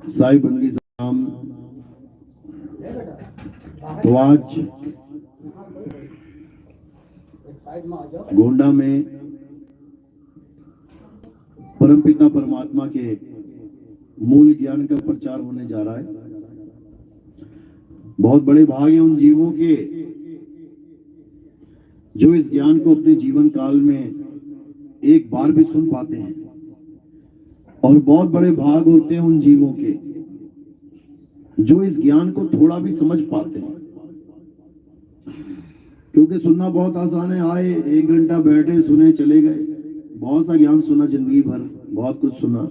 साई बंदी साम तो आज गोंडा में परमपिता परमात्मा के मूल ज्ञान का प्रचार होने जा रहा है। बहुत बड़े भाग हैं उन जीवों के जो इस ज्ञान को अपने जीवन काल में एक बार भी सुन पाते हैं, और बहुत बड़े भाग होते हैं उन जीवों के जो इस ज्ञान को थोड़ा भी समझ पाते हैं। क्योंकि सुनना बहुत आसान है, आए 1 घंटा बैठे सुने चले गए, बहुत सा ज्ञान सुना जिंदगी भर, बहुत कुछ सुना,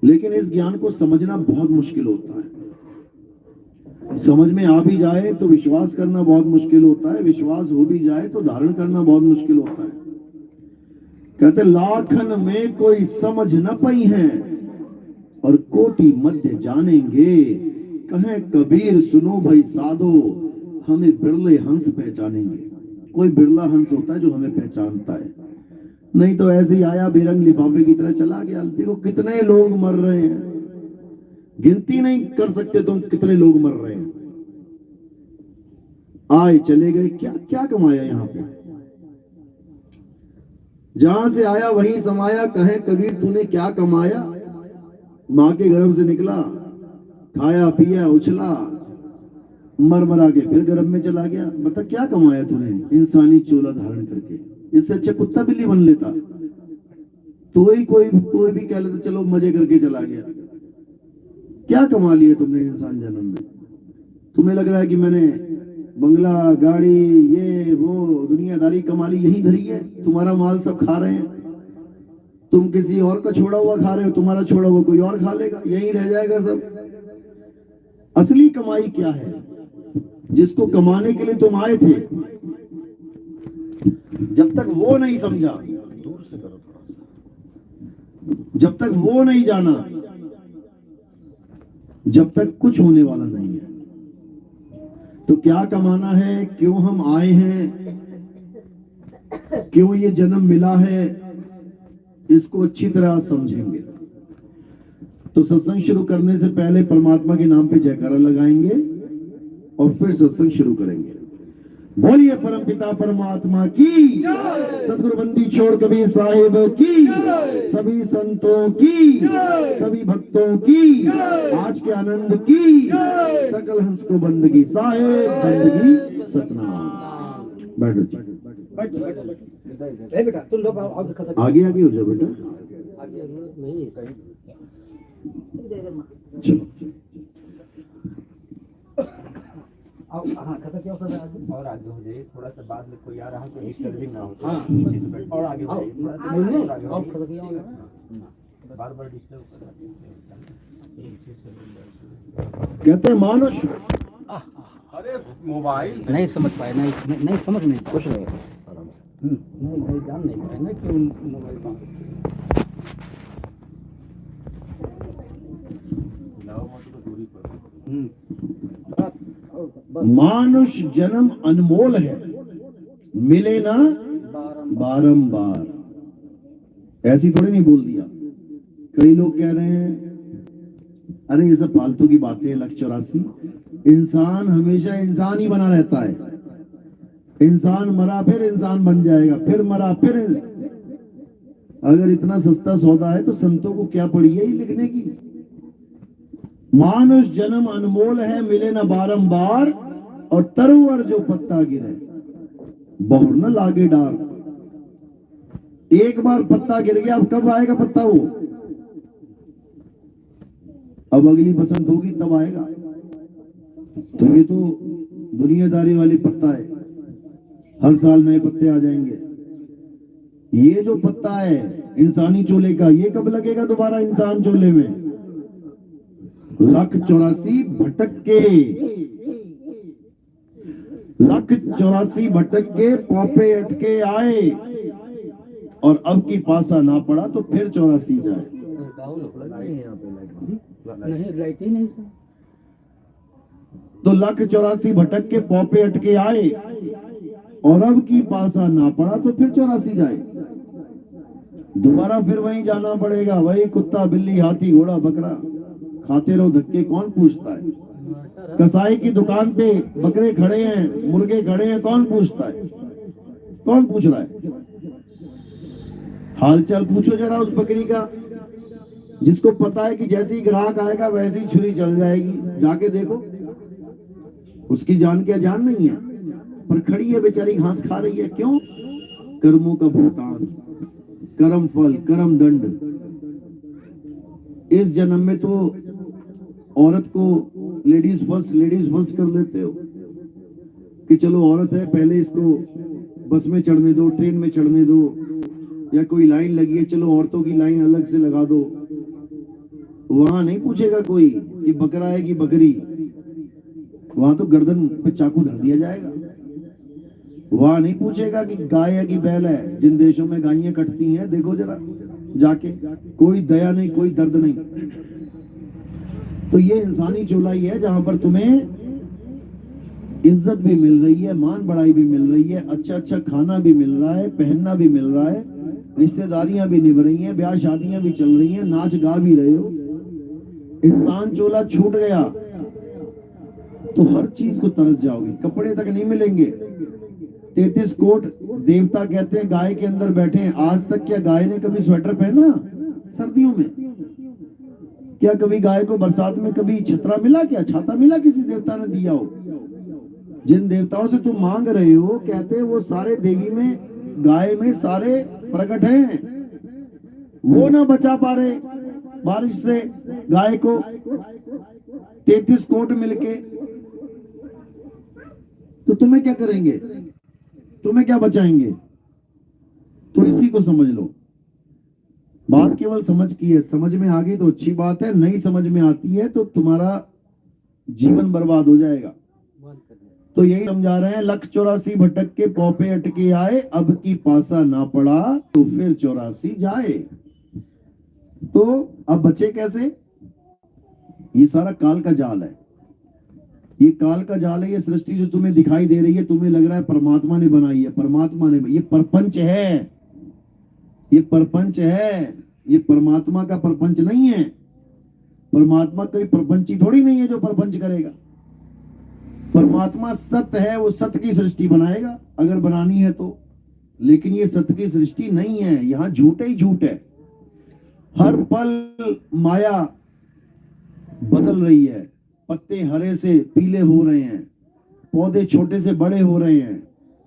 लेकिन इस ज्ञान को समझना बहुत मुश्किल होता है। समझ में आ भी जाए तो विश्वास करना बहुत मुश्किल होता है, विश्वास हो भी जाए तो धारण करना बहुत मुश्किल होता है। कहते लाखन में कोई समझ न पई है और कोटि मध्य जानेंगे, कहे कबीर सुनो भाई साधो हमें बिरले हंस पहचानेंगे। कोई बिरला हंस होता है जो हमें पहचानता है, नहीं तो ऐसे ही आया बेरंग लिफाफे की तरह चला गया। देखो कितने लोग मर रहे हैं, गिनती नहीं कर सकते तुम कितने लोग मर रहे हैं। आए चले गए, क्या क्या कमाया यहाँ पे? जहां से आया वहीं समाया, कहे कबीर तूने क्या कमाया? मां के गर्भ से निकला, खाया पिया उछला, मर मरा के फिर गर्भ में चला गया। बता क्या कमाया तूने इंसानी चोला धारण करके? इससे अच्छा कुत्ता बिल्ली बन लेता तो ही कोई भी कह लेता चलो मजे करके चला गया। क्या कमा लिया तुमने इंसान जन्म में? तुम्हें लग रहा है कि मैंने बंगला गाड़ी ये वो दुनियादारी कमा ली, यही धरी है? तुम्हारा माल सब खा रहे हैं, तुम किसी और का छोड़ा हुआ खा रहे हो, तुम्हारा छोड़ा हुआ कोई और खा लेगा, यही रह जाएगा सब। असली कमाई क्या है जिसको कमाने के लिए तुम आए थे? जब तक वो नहीं समझा, दूर से करो थोड़ा सा, जब तक वो नहीं जाना, जब तक कुछ होने वाला नहीं है। तो क्या कमाना है, क्यों हम आए हैं, क्यों ये जन्म मिला है, इसको अच्छी तरह समझेंगे। तो सत्संग शुरू करने से पहले परमात्मा के नाम पे जयकारा लगाएंगे और फिर सत्संग शुरू करेंगे। बोलिए परमपिता परमात्मा की, सतगुरु बंदी छोड़ कबीर साहिब की, सभी संतों की, सभी भक्तों की, आज के आनंद की, सकल हंस को बंदगी साहिब, बंदगी सतनाम। बैठो बेटा, तुम लोग आगे आगे हो जाओ बेटा। चलो हाँ, खतर क्या होता है और आगे हो जाइए थोड़ा सा, बाद में कोई आ रहा तो डिस्टर्बिंग ना हो। हाँ, और आगे हो जाइए, बार-बार डिस्टर्ब कर रहे हैं। कहते मानुष, अरे मोबाइल नहीं समझ पाए, नहीं समझ नहीं कुछ नहीं, नहीं जान नहीं पाए ना कि मोबाइल दूरी पर। मानुष जन्म अनमोल है, मिले ना बारंबार। ऐसी थोड़ी नहीं बोल दिया। कई लोग कह रहे हैं अरे ये सब फालतू की बातें हैं, 184। इंसान हमेशा इंसान ही बना रहता है, इंसान मरा फिर इंसान बन जाएगा, फिर मरा फिर। अगर इतना सस्ता सौदा है तो संतों को क्या पड़ी है ये लिखने की? मानुष जन्म अनमोल है, मिले न बारंबार, और तरुवर जो पत्ता गिरे बहुर न लागे डार। एक बार पत्ता गिर गया, अब कब आएगा पत्ता? वो अब अगली बसंत होगी तब आएगा। तो ये तो दुनियादारी वाली पत्ता है, हर साल नए पत्ते आ जाएंगे। ये जो पत्ता है इंसानी चोले का, ये कब लगेगा दोबारा इंसान चोले में? 184 भटक के, 184 भटक के पौपे अटके आए, और अब की पासा ना पड़ा तो फिर 84 जाए। नहीं तो 184 भटक के पौपे अटके आए, और अब की पासा ना पड़ा तो फिर 84 जाए, दोबारा फिर वहीं जाना पड़ेगा, वही कुत्ता बिल्ली हाथी घोड़ा बकरा खाते रहो धक्के, कौन पूछता है? कसाई की दुकान पे बकरे खड़े हैं, मुर्गे खड़े हैं, कौन पूछता है? कौन पूछ रहा है? हालचाल पूछो जरा उस बकरी का, जिसको पता है कि जैसे ही ग्राहक आएगा वैसे ही छुरी चल जाएगी, जाके देखो। उसकी जान क्या जान नहीं है, पर खड़ी है बेचारी, घास खा रही है। क्यों? कर्मों का भुगतान, कर्म फल, कर्म दंड। इस जन्म में तो औरत को लेडीज फर्स्ट कर लेते हो कि चलो औरत है, पहले इसको बस में चढ़ने दो, ट्रेन में चढ़ने दो, या कोई लाइन लगी है, चलो औरतों की लाइन अलग से लगा दो। वहां नहीं पूछेगा कोई कि बकरा है कि बकरी, वहां तो गर्दन पे चाकू धर दिया जाएगा। वहां नहीं पूछेगा कि गाय है कि बैल है। जिन देशों में गायें कटती हैं देखो जरा जाके, कोई दया नहीं, कोई दर्द नहीं। तो ये इंसानी चौलाई है जहां पर तुम्हें इज्जत भी मिल रही है, मान बढ़ाई भी मिल रही है, अच्छा अच्छा खाना भी मिल रहा है, पहनना भी मिल रहा है, रिश्तेदारियां भी निभ रही हैं, ब्याह शादियां भी चल रही हैं, नाच गा भी रहे हो। इंसान चोला छूट गया तो हर चीज को तरस जाओगे, कपड़े तक नहीं मिलेंगे। 33 कोट देवता कहते हैं गाय के अंदर बैठे हैं। आज तक क्या गाय ने कभी स्वेटर पहना सर्दियों में? क्या कभी गाय को बरसात में कभी छतरा मिला? क्या छाता मिला किसी देवता ने दिया हो? जिन देवताओं से तुम मांग रहे हो, कहते हैं वो सारे देवी में, गाय में सारे प्रकट हैं, वो ना बचा पा रहे बारिश से गाय को। 33 कोट मिलके तो तुम्हें क्या करेंगे? तुम्हें क्या बचाएंगे? तो इसी को समझ लो। बात केवल समझ की है, समझ में आ गई तो अच्छी बात है, नहीं समझ में आती है तो तुम्हारा जीवन बर्बाद हो जाएगा। तो यही समझा रहे हैं, लख 84 भटक के पौपे अटके आए, अब की पासा ना पड़ा तो फिर 84 जाए। तो अब बचे कैसे? ये सारा काल का जाल है, ये काल का जाल है। ये सृष्टि जो तुम्हें दिखाई दे रही है, तुम्हें लग रहा है परमात्मा ने बनाई है, परमात्मा ने, ये परपंच है, ये परपंच है, ये परमात्मा का परपंच नहीं है। परमात्मा कोई परपंची थोड़ी नहीं है जो परपंच करेगा। परमात्मा सत्य है, वो सत्य की सृष्टि बनाएगा अगर बनानी है तो। लेकिन ये सत्य की सृष्टि नहीं है, यहाँ झूठ ही झूठ है। हर पल माया बदल रही है, पत्ते हरे से पीले हो रहे हैं, पौधे छोटे से बड़े हो रहे हैं,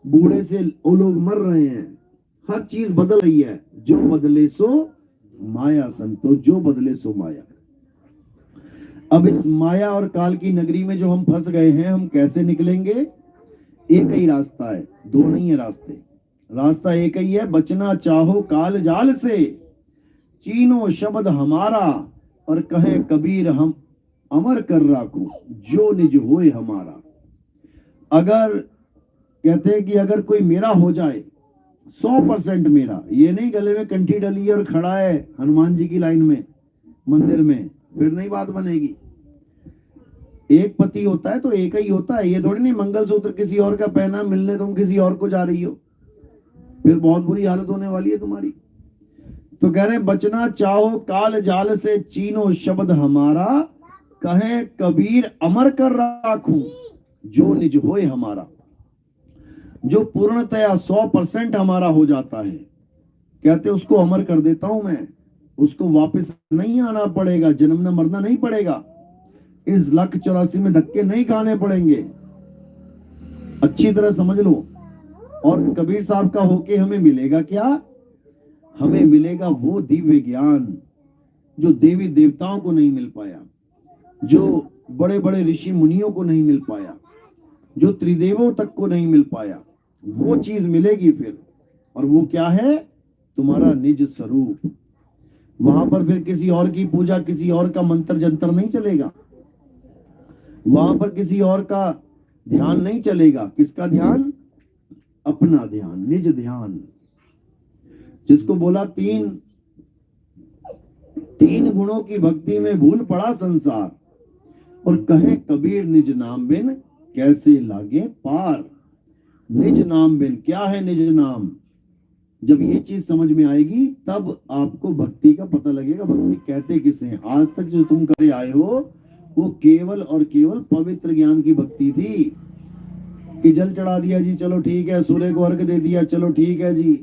बूढ़े से वो लोग मर रहे हैं, हर चीज बदल रही है। जो बदले सो माया संतो, जो बदले सो माया। अब इस माया और काल की नगरी में जो हम फंस गए हैं, हम कैसे निकलेंगे? एक ही रास्ता है, दो नहीं है रास्ते। रास्ता एक ही है, बचना चाहो काल जाल से, चीनो शब्द हमारा, और कहे कबीर हम अमर कर राखो, जो निज होए हमारा। अगर कहते हैं कि अगर कोई मेरा हो जाए, 100% मेरा, ये नहीं गले में कंठी डली है और खड़ा है हनुमान जी की लाइन में मंदिर में, फिर नहीं बात बनेगी। एक पति होता है तो एक ही होता है, ये थोड़ी नहीं मंगलसूत्र किसी और का पहना, मिलने तुम किसी और को जा रही हो, फिर बहुत बुरी हालत होने वाली है तुम्हारी। तो कह रहे बचना चाहो काल जाल से, चीनो शब्द हमारा, कहे कबीर अमर कर राखूं, जो निज होए हमारा। जो पूर्णतया 100% हमारा हो जाता है, कहते उसको अमर कर देता हूं मैं, उसको वापस नहीं आना पड़ेगा, जन्मना मरना नहीं पड़ेगा, इस लख 84 में धक्के नहीं खाने पड़ेंगे। अच्छी तरह समझ लो। और कबीर साहब का होके हमें मिलेगा क्या? हमें मिलेगा वो दिव्य ज्ञान जो देवी देवताओं को नहीं मिल पाया, जो बड़े बड़े ऋषि मुनियों को नहीं मिल पाया, जो त्रिदेवों तक को नहीं मिल पाया, वो चीज मिलेगी फिर। और वो क्या है? तुम्हारा निज स्वरूप। वहां पर फिर किसी और की पूजा, किसी और का मंत्र जंतर नहीं चलेगा, वहां पर किसी और का ध्यान नहीं चलेगा। किसका ध्यान? अपना ध्यान, निज ध्यान। जिसको बोला तीन गुणों की भक्ति में भूल पड़ा संसार, और कहे कबीर निज नाम बिन कैसे लागे पार। निज नाम बिन, क्या है निज नाम? जब ये चीज समझ में आएगी तब आपको भक्ति का पता लगेगा, भक्ति कहते किसे हैं। आज तक जो तुम करते आए हो वो केवल और केवल पवित्र ज्ञान की भक्ति थी कि जल चढ़ा दिया जी, चलो ठीक है, सूर्य को अर्घ दे दिया, चलो ठीक है जी,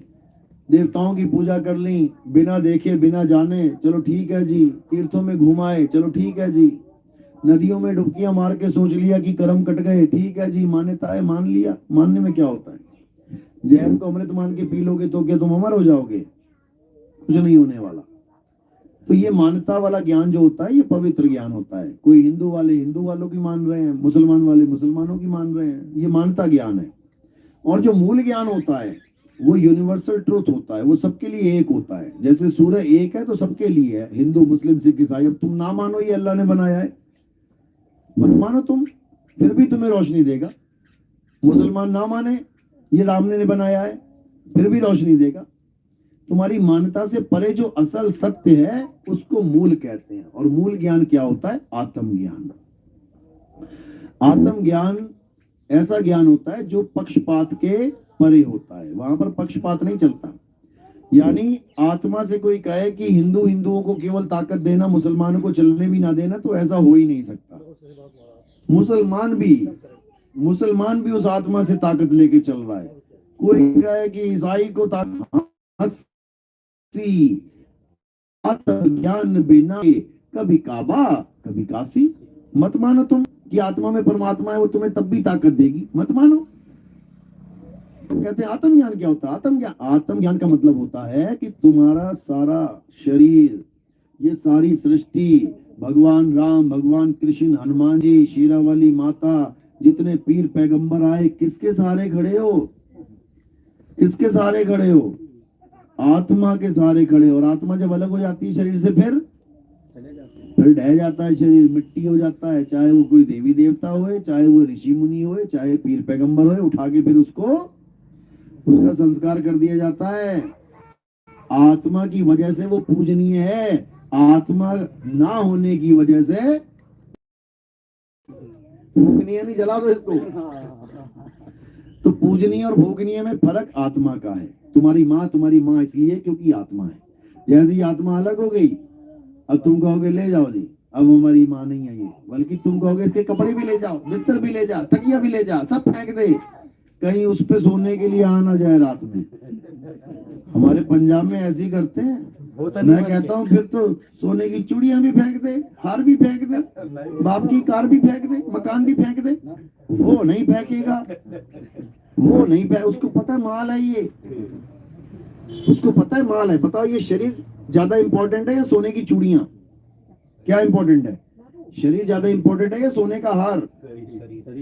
देवताओं की पूजा कर ली बिना देखे बिना जाने, चलो ठीक है जी, तीर्थों में घुमाए, चलो ठीक है जी, नदियों में डुबकियां मार के सोच लिया कि कर्म कट गए, ठीक है जी, मान्यता है, मान लिया। मानने में क्या होता है? जहर को अमृत मान के पी लोगे तो क्या तुम अमर हो जाओगे? कुछ नहीं होने वाला। तो ये मान्यता वाला ज्ञान जो होता है ये पवित्र ज्ञान होता है। कोई हिंदू वाले हिंदू वालों की मान रहे हैं, मुसलमान वाले मुसलमानों की मान रहे हैं, ये मान्यता ज्ञान है। और जो मूल ज्ञान होता है वो यूनिवर्सल ट्रूथ होता है, वो सबके लिए एक होता है। जैसे सूर्य एक है तो सबके लिए है, हिंदू मुस्लिम सिख ईसाई। अब तुम ना मानो ये अल्लाह ने बनाया है, मत मानो तुम, फिर भी तुम्हें रोशनी देगा। मुसलमान ना माने ये राम ने बनाया है, फिर भी रोशनी देगा। तुम्हारी मान्यता से परे जो असल सत्य है उसको मूल कहते हैं। और मूल ज्ञान क्या होता है? आत्मज्ञान। आत्मज्ञान ऐसा ज्ञान होता है जो पक्षपात के परे होता है, वहां पर पक्षपात नहीं चलता। यानी आत्मा से कोई कहे कि हिंदू हिंदुओं को केवल ताकत देना, मुसलमानों को चलने भी ना देना, तो ऐसा हो ही नहीं सकता। मुसलमान भी उस आत्मा से ताकत लेके चल रहा है। कोई कहे कि ईसाई को आत्मज्ञान बिना कभी काबा कभी काशी, मत मानो तुम कि आत्मा में परमात्मा है, वो तुम्हें तब भी ताकत देगी, मत मानो। कहते हैं आत्मज्ञान क्या होता है? आत्मज्ञान का मतलब होता है कि तुम्हारा सारा शरीर, ये सारी सृष्टि, भगवान राम, भगवान कृष्ण, हनुमान जी, शेरावाली माता, जितने पीर पैगंबर आए, किसके सहारे खड़े हो? किसके सहारे खड़े हो? आत्मा के सहारे खड़े हो। और आत्मा जब अलग हो जाती है शरीर से फिर ढह जाता है शरीर, मिट्टी हो जाता है। चाहे वो कोई देवी देवता होए, चाहे वो ऋषि मुनि होए, चाहे पीर पैगंबर होए, उठा के फिर उसका संस्कार कर दिया जाता है। आत्मा की वजह से वो पूजनीय है, आत्मा ना होने की वजह से भोगनीय नहीं। जला दो इसको। तो पूजनीय और भोगनीय में फर्क आत्मा का है। तुम्हारी माँ इसलिए क्योंकि आत्मा है। जैसे ही आत्मा अलग हो गई, अब तुम कहोगे ले जाओ जी, अब हमारी माँ नहीं है ये, बल्कि तुम कहोगे इसके कपड़े भी ले जाओ, बिस्तर भी ले जा, तकिया भी ले जा, सब फेंक दे, कहीं उस पे सोने के लिए आ ना जाए रात में। हमारे पंजाब में ऐसे ही करते हैं। मैं कहता हूँ फिर तो सोने की चूड़ियां भी फेंक दे, हार भी फेंक दे, बाप की कार भी फेंक दे, मकान भी फेंक दे। वो नहीं फेंकेगा, वो नहीं फेंक, उसको पता है माल है ये, उसको पता है माल है। बताओ ये शरीर ज्यादा इंपॉर्टेंट है या सोने की चूड़ियां? क्या इंपॉर्टेंट है? शरीर ज्यादा इंपॉर्टेंट है या सोने का हार?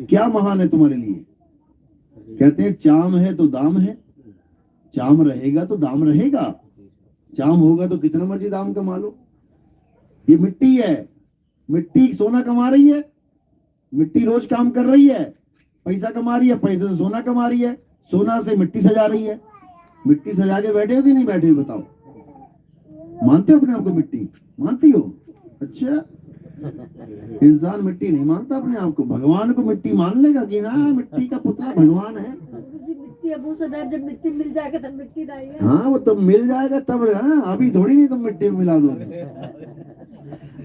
क्या महान है तुम्हारे लिए? कहते हैं चाम है तो दाम है, चाम रहेगा तो दाम रहेगा, चाम होगा तो कितना मर्जी दाम कमा लो। ये मिट्टी है, मिट्टी सोना कमा रही है, मिट्टी रोज काम कर रही है, पैसा कमा रही है, पैसे से सोना कमा रही है, सोना से मिट्टी सजा रही है। मिट्टी सजा के बैठे हो कि नहीं बैठे हो? बताओ, मानते हो अपने आप को मिट्टी? मानती हो? अच्छा, इंसान मिट्टी नहीं मानता अपने आप को। भगवान को मिट्टी मान लेगा कि हाँ मिट्टी का पुतला भगवान है। जब मिट्टी मिल जाएगा तब मिट्टी लाएगा। हाँ वो तब मिल जाएगा तब। हाँ अभी थोड़ी नहीं तुम मिट्टी में मिला दोगे।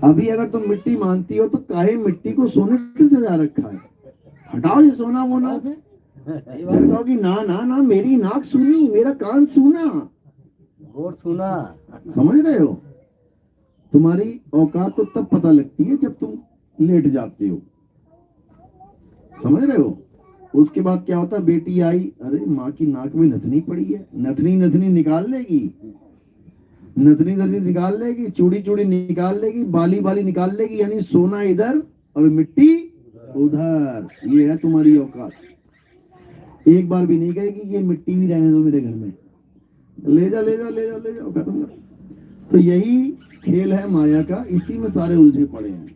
अभी अगर तुम मिट्टी मानती हो तो काहे मिट्टी को सोने से सजा रखा है? हटाओ ये सोना वोना। फिर कहोगी ना ना ना, मेरी नाक सुनी, मेरा कान सुना, और सुना। समझ रहे हो? तुम्हारी औकात तो तब पता लगती है जब तुम लेट जाते हो, समझ रहे हो? उसके बाद क्या होता है? बेटी आई, अरे माँ की नाक में नथनी पड़ी है, नथनी निकाल लेगी, नथनी निकाल लेगी, चूड़ी निकाल लेगी, बाली निकाल लेगी। यानी सोना इधर और मिट्टी उधर। ये है तुम्हारी औकात। एक बार भी नहीं कहेगी ये मिट्टी भी रहने दो मेरे घर में, ले जाओ, खत्म कर। तो यही खेल है माया का, इसी में सारे उलझे पड़े हैं,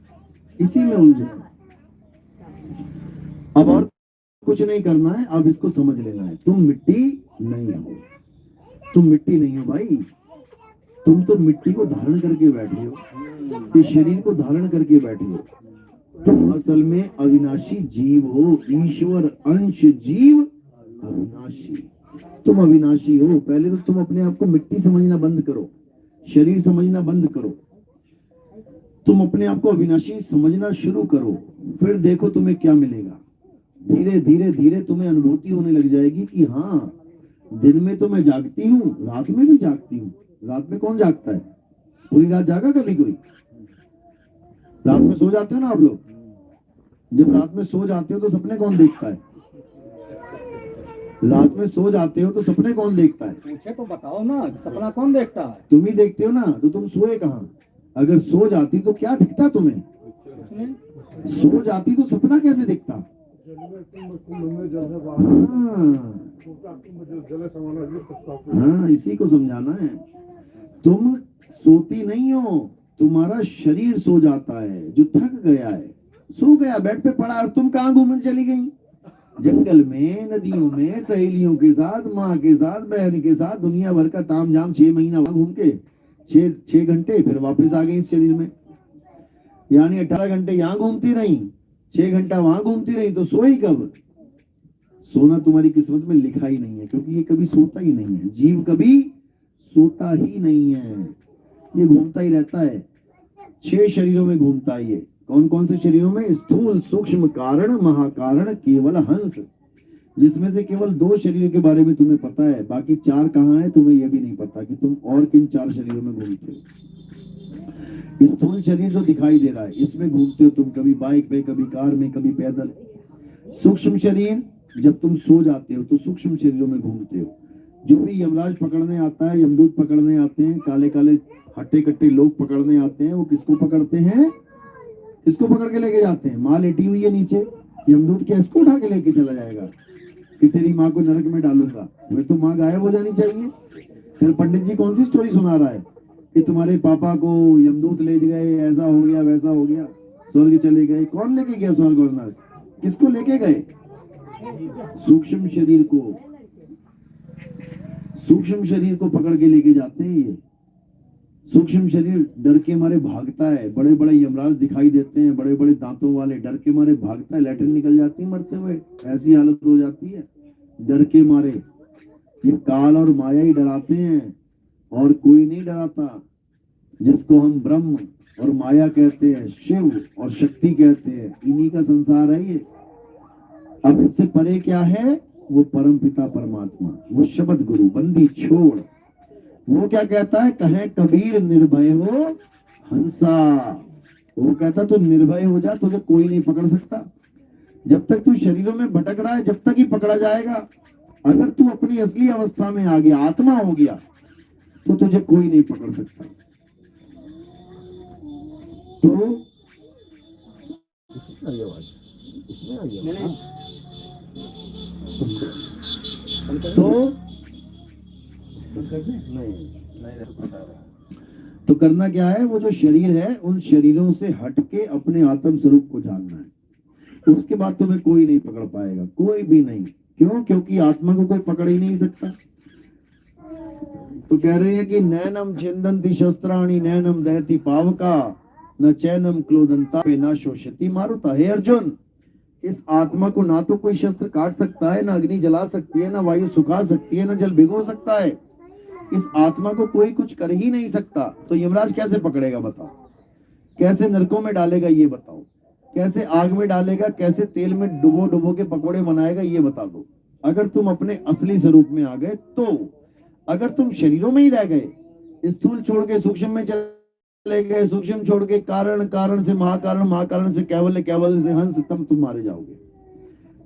इसी में उलझे। अब और कुछ नहीं करना है, अब इसको समझ लेना है। तुम मिट्टी नहीं हो, तुम मिट्टी नहीं हो भाई, तुम तो मिट्टी को धारण करके बैठे हो, इस शरीर को धारण करके बैठे हो। तुम असल में अविनाशी जीव हो, ईश्वर अंश जीव अविनाशी। तुम अविनाशी हो। पहले तो तुम अपने आप को मिट्टी समझना बंद करो, शरीर समझना बंद करो। तुम अपने आप को अविनाशी समझना शुरू करो, फिर देखो तुम्हें क्या मिलेगा। धीरे धीरे धीरे तुम्हें अनुभूति होने लग जाएगी कि हाँ, दिन में तो मैं जागती हूँ, रात में भी जागती हूँ। रात में कौन जागता है? पूरी रात जागा कभी कोई? रात में सो जाते हो ना आप लोग? जब रात में सो जाते हो तो सपने कौन देखता है? रात में सो जाते हो तो सपने कौन देखता है? पूछे तो बताओ ना, सपना कौन देखता है? तुम ही देखते हो ना, तो तुम सोए कहाँ? अगर सो जाती तो क्या दिखता तुम्हें? कुछ नहीं। सो जाती तो सपना कैसे दिखता? हाँ, इसी को समझाना है। तुम सोती नहीं हो, तुम्हारा शरीर सो जाता है, जो थक गया है, सो गया, बेड पे पड़ा। और तुम कहाँ घूमने चली गई? जंगल में, नदियों में, सहेलियों के साथ, माँ के साथ, बहन के साथ, दुनिया भर का ताम झाम 6 महीना वहां घूम के 6 घंटे फिर वापस आ गई इस शरीर में। यानी 18 घंटे यहाँ घूमती रही, 6 घंटा वहां घूमती रही, तो सोई कब? सोना तुम्हारी किस्मत में लिखा ही नहीं है, क्योंकि ये कभी सोता ही नहीं है। जीव कभी सोता ही नहीं है, ये घूमता ही रहता है। 6 शरीरों में घूमता है ये। कौन कौन से शरीरों में? स्थूल, सूक्ष्म, कारण, महाकारण, केवल, हंस। जिसमें से केवल 2 शरीर के बारे में तुम्हें पता है, बाकी 4 कहाँ है तुम्हें यह भी नहीं पता कि तुम और किन 4 शरीरों में घूमते हो। स्थूल शरीर जो दिखाई दे रहा है, इसमें घूमते हो तुम, कभी बाइक पे, कभी कार में, कभी पैदल। सूक्ष्म शरीर, जब तुम सो जाते हो तो सूक्ष्म शरीरों में घूमते हो। जो भी यमराज पकड़ने आता है, यमदूत पकड़ने आते हैं, काले काले हट्टे कट्टे लोग पकड़ने आते हैं, वो किसको पकड़ते हैं? किसको पकड़ के लेके जाते हैं? माँ लेटी हुई है नीचे, यमदूत क्या इसको उठा के लेके चला जाएगा कि तेरी माँ को नरक में डालूंगा? फिर तो माँ गायब हो जानी चाहिए। फिर पंडित जी कौन सी स्टोरी सुना रहा है कि तुम्हारे पापा को यमदूत ले गए, ऐसा हो गया, वैसा हो गया, स्वर्ग चले गए। कौन लेके गया स्वर्ग और नरक? किसको लेके गए? सूक्ष्म शरीर को। सूक्ष्म शरीर को पकड़ के लेके जाते हैं ये। सूक्ष्म शरीर डर के मारे भागता है। बड़े बड़े यमराज दिखाई देते हैं, बड़े बड़े दांतों वाले, डर के मारे भागता है, लैट्रिन निकल जाती है मरते हुए, ऐसी हालत हो जाती है डर के मारे। ये काल और माया ही डराते हैं, और कोई नहीं डराता। जिसको हम ब्रह्म और माया कहते हैं, शिव और शक्ति कहते हैं, इन्हीं का संसार है ये। अब इससे परे क्या है? वो परम पिता परमात्मा, वो शब्द गुरु, बंदी छोड़। वो क्या कहता है? कहे कबीर निर्भय हो हंसा। वो कहता तू निर्भय हो जा, तुझे कोई नहीं पकड़ सकता। जब तक तू शरीरों में भटक रहा है, जब तक ही पकड़ा जाएगा। अगर तू अपनी असली अवस्था में आ गया, आत्मा हो गया, तो तुझे कोई नहीं पकड़ सकता। तो इसमें आ गया। तो करना क्या है? वो जो शरीर है, उन शरीरों से हटके अपने आत्म स्वरूप को जानना है। उसके बाद तुम्हें कोई नहीं पकड़ पाएगा, कोई भी नहीं। क्यों? क्योंकि आत्मा को कोई पकड़ ही नहीं सकता। तो कह रहे हैं कि नैनम छिंदन्ति शस्त्राणि नैनम दहति पावका न चैनम क्लोदंता पे न शोषति मारुता। हे अर्जुन, इस आत्मा को ना तो कोई शस्त्र काट सकता है, ना अग्नि जला सकती है, ना वायु सुखा सकती है, ना जल भिगो सकता है। इस आत्मा को कोई कुछ कर ही नहीं सकता। तो यमराज कैसे पकड़ेगा बताओ? कैसे नरकों में डालेगा ये बताओ? कैसे आग में डालेगा? कैसे तेल में डुबो डुबो के पकोड़े बनाएगा ये बता दो। अगर तुम अपने असली स्वरूप में आ गए तो। अगर तुम शरीरों में ही रह गए, स्थूल छोड़ के सूक्ष्म में चले गए, सूक्ष्म छोड़ के कारण, कारण से महाकारण, महाकारण से कैवल्य, कैवल्य से हंस, तब तुम मारे जाओगे।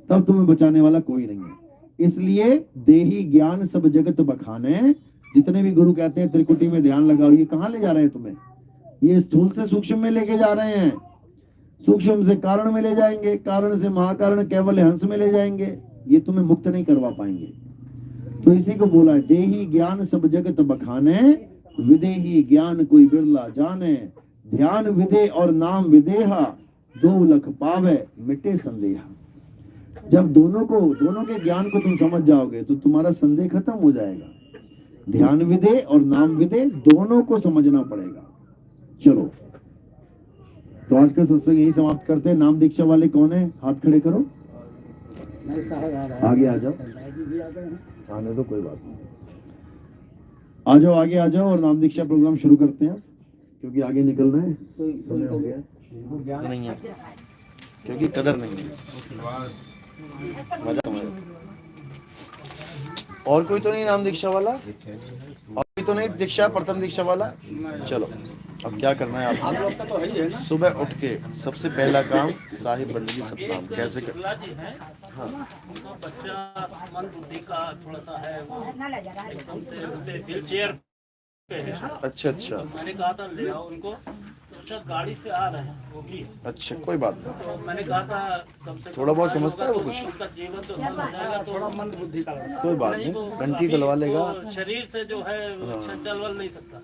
तब तुम्हें बचाने वाला कोई नहीं है। इसलिए देही ज्ञान सब जगत बखाने। जितने भी गुरु कहते हैं त्रिकुटी में ध्यान लगाओ, ये कहाँ ले जा रहे हैं तुम्हें? ये स्थूल से सूक्ष्म में लेके जा रहे हैं, सूक्ष्म से कारण में ले जाएंगे, कारण से महाकारण, केवल हंस में ले जाएंगे। ये तुम्हें मुक्त नहीं करवा पाएंगे। तो इसी को बोला है, देही ज्ञान सब जगत बखाने, विदेही ज्ञान कोई बिरला जाने। ध्यान विदे और नाम विदेहा, 2 लख पावे मिटे संदेहा। जब दोनों के ज्ञान को तुम समझ जाओगे तो तुम्हारा संदेह खत्म हो जाएगा। ध्यान विदे और नाम विदे दोनों को समझना पड़ेगा। चलो, तो आज का सत्संग यही समाप्त करते हैं। नाम दीक्षा वाले कौन है? हाथ खड़े करो। नहीं साहब आ रहा है। आगे आ जाओ, सरदार जी भी आ गए हैं। आने दो, कोई बात नहीं। आ जाओ, आगे आ जाओ और नाम दीक्षा प्रोग्राम शुरू करते हैं, क्योंकि आगे निकलना है, समय हो गया है। नहीं है, क्योंकि कदर नहीं है। मजा मजा। और कोई तो नहीं नाम दीक्षा वाला? और कोई तो नहीं दीक्षा, प्रथम दीक्षा वाला? चलो, अब क्या करना है आप आपको? लोग का तो है ही है ना। सुबह उठ के सबसे पहला काम साहिब बंदगी सतनाम कैसे कर? शुक्ला जी हैं, उनका बच्चा मन बुद्धि का थोड़ा सा है, वो एकदम से उठते व्हील चेयर पे है। अच्छा अच्छा मैंने कहा था ले आओ उनको, तो शायद गाड़ी से आ रहे हैं वो भी। अच्छा, कोई बात नहीं। तो मैंने कहा था कम से कम थोड़ा बहुत समझता है वो तो कुछ? उनका जीवन तो धन हो जाएगा, थोड़ा मन बुद्धि का कोई बात नहीं, वो घंटी काफी डलवा लेगा। वो शरीर से जो है वो अच्छा चल वल नहीं सकता।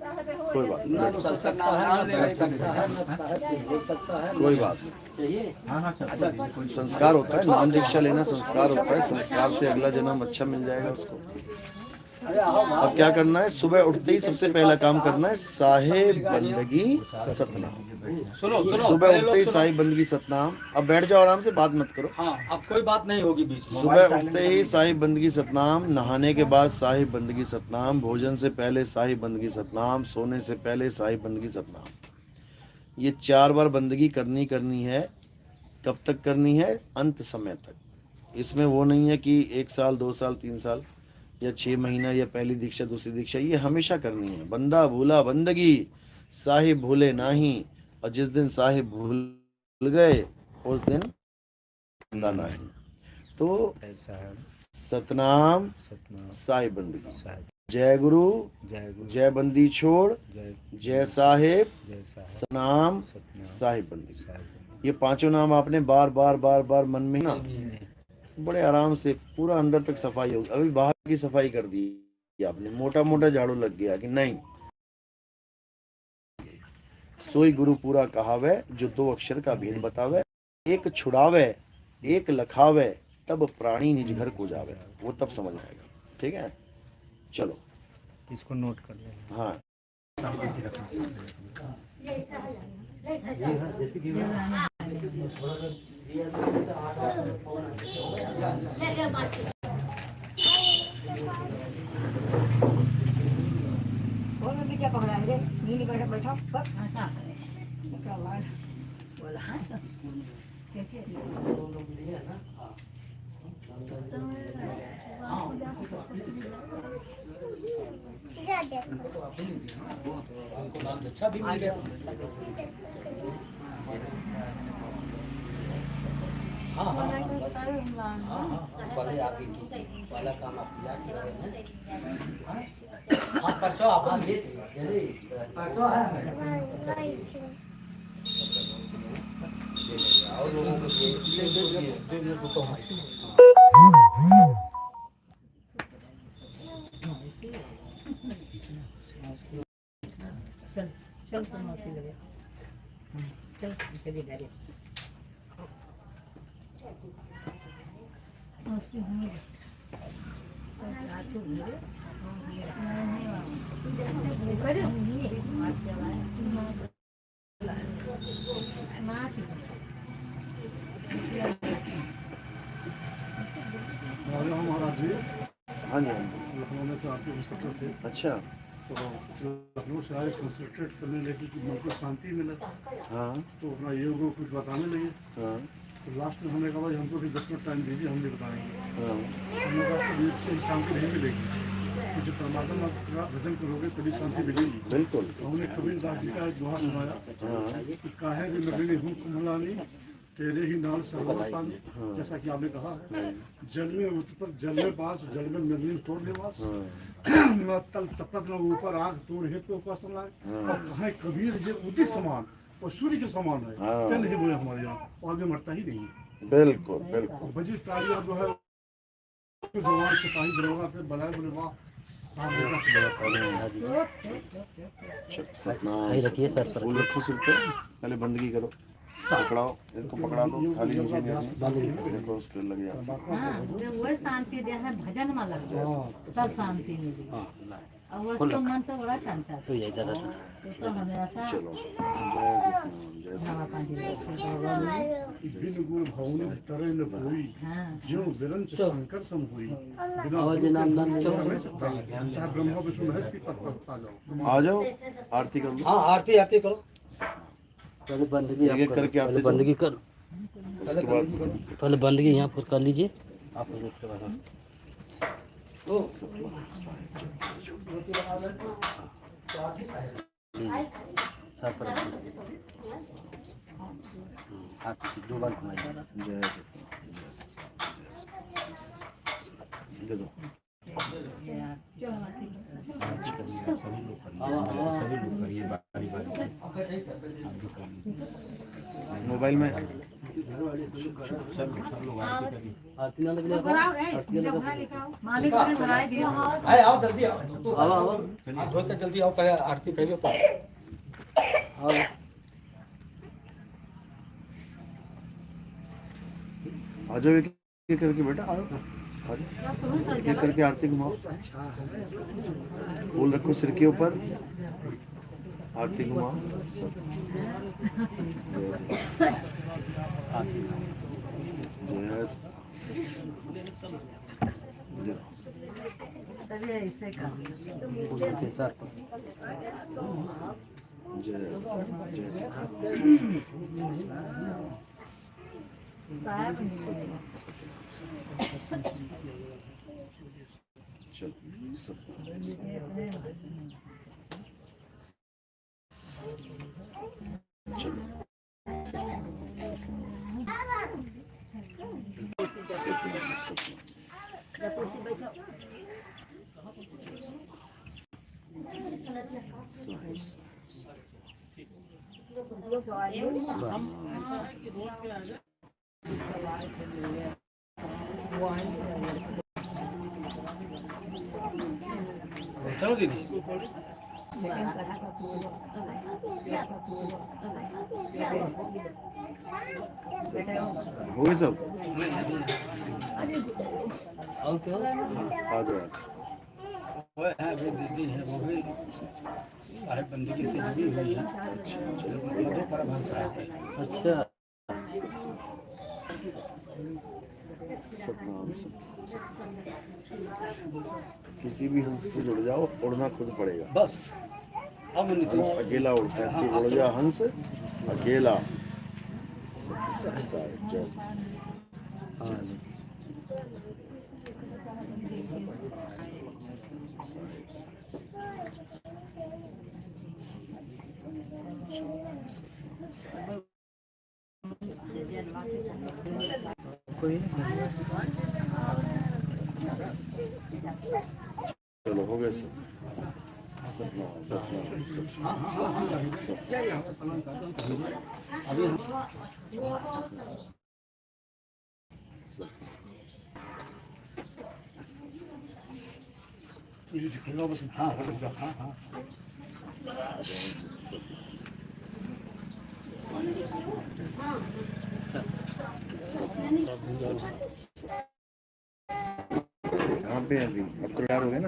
कोई बात ना नहीं, चल सकता है, ना ले सकता है, ना साहब बोल सकता है। कोई बात नहीं। संस्कार होता है, नाम दीक्षा लेना संस्कार होता है। संस्कार से अगला जन्म अच्छा मिल जाएगा उसको। अरे आओ अब क्या करना है? सुबह उठते ही सबसे पहला काम करना है साहिब बंदगी सतनाम। सुनो सुनो सुबह पहले उठते लोग ही सुनो। साहिब बंदगी सतनाम। अब बैठ जाओ आराम से, बात मत करो। हाँ, अब कोई बात नहीं होगी बीच में। सुबह उठते ही साहिब बंदगी सतनाम, नहाने के बाद साहिब बंदगी सतनाम, भोजन से पहले साहिब बंदगी सतनाम, सोने से पहले साहिब बंदगी सतनाम। ये 4 बार बंदगी करनी है। कब तक करनी है? अंत समय तक। इसमें वो नहीं है कि 1 साल 2 साल 3 साल या 6 महीना या पहली दीक्षा दूसरी दीक्षा, ये हमेशा करनी है। बंदा भूला बंदगी, साहिब भूले नाही, और जिस दिन साहिब भूल गए उस दिन बंदा नाही। तो सतनाम साहिब बंदगी, जय गुरु, जय बंदी छोड़, जय साहिब, सतनाम साहिब बंदगी। ये 5 नाम आपने बार बार बार बार मन में ना बड़े आराम से पूरा अंदर तक सफाई होगी। अभी बाहर की सफाई कर दी आपने, मोटा मोटा झाड़ू लग गया कि नहीं? सोई गुरु पूरा कहावे, जो 2 अक्षर का भेद बतावे। एक छुड़ावे, एक लखावे, तब प्राणी निज घर को जावे। वो तब समझ आएगा। ठीक है, चलो इसको नोट कर लें। हाँ। क्या पकड़ा है रे? नीली बैठा बैठा बस बोला अच्छा भी मिल गया। हाँ हाँ पहले आगे की वाला काम आप किया हैं। आप परसों आप परसों है और लोगों को चल चल तुम मौसी लगे चल चलिए डैडी मौसी हूँ हाँ जी, लखनऊ में तो आपके इंस्पेक्टर थे, अच्छा, तो लखनऊ से आए कंसंट्रेट करने लगे कि मन को शांति मिले, हाँ तो अपना योग को कुछ बताने लगे। हाँ तो लास्ट में हमने कहा भाई हमको भी 10 मिनट टाइम दीजिए, हम भी बताएंगे। हाँ, हमने कहा सब योग से शांति नहीं मिलेगी, तो जब परमात्मा का भजन करोगे तभी शांति मिलेगी। बिल्कुल। तो हमने कबीरदास जी का एक दोहा सुनाया हाँ कि काहे भी लगनी हूँ कुमलानी, तेरे ही नाल सर्वदा पानी। जैसा कि आपने कहा है, जल में उत्पन्न, जल में बास, जल में निर्मित तोड़ निवास, न तल तपत न ऊपर आग तोड़ है तो उपासना लाए। और कहे कबीर जे उदित समान और सूर्य के समान है, हाँ। क्या नहीं बोले हमारे यहाँ, और आगे मरता ही नहीं। बिल्कुल बिल्कुल। बजी तालियां जो है जवान सिपाही दरोगा पे बनाए बोले वाह सतनाम रखिए सर पर, फूल रखो सिर पे, पहले बंदगी करो, पकड़ाओ, इसको पकड़ा दो, थाली नीचे देखो उस पर लग जाए। वो शांति दे है भजन में लग तब शांति मिली। और उसको मन तो बड़ा चंचल तो ये इधर तो हमेशा चलो हवा पानी बिन गुण भवनी तरह न कोई हाँ ज्यों विरंच शंकर सम हुई बिना आवाज गुरु के नाम गुरु चलो। कर नहीं सकता चाहे ब्रह्मा विष्णु महेश की पद पर आ जाओ। आ जाओ आरती कर लो। हाँ आरती आरती करो। पहले बंदगी एक एक करके आते पहले बंदगी कर उसके बाद पहले बंदगी यहाँ पर कर लीजिए आप उसके बाद साफ कर हाथ दो बार घुमाइए जय श्री दे दो। मोबाइल में आरती ना लगने मालिक ने भराई दिया आए आओ जल्दी आओ। आओ आओ आप धो के जल्दी आओ पहले आरती करियो तो। आओ आ जाओ एक एक करके बेटा आओ आ जाओ। एक एक करके आरती घुमाओ। फूल रखो सिर के ऊपर आरती घुमाओ। जय श्री तभी ऐसे कर उसके साथ जय साहब चलो सब चलो दीदी। हो गए सब और क्या आ जाओ वो है वो दीदी है वो भी साहेब बंदगी से जुड़ी हुई है। दो परभाष साहब है। अच्छा सतनाम किसी भी हंस से जुड़ जाओ उड़ना खुद पड़ेगा। बस अब हंस अकेला उड़ता है तो उड़ जा हंस अकेला। साहिब जय चलो हो गए सब ये दिखेगा बस। हाँ हाँ हाँ कहाँ पे अभी अब तो तैयार हो गए ना।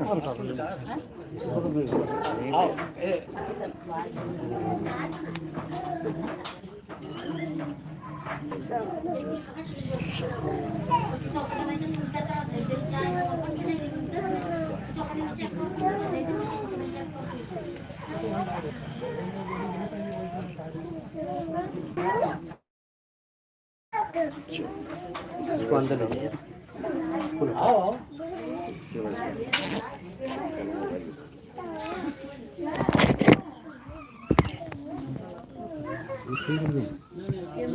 इसको अंदर लीजिए आओ आओ। सेवा ये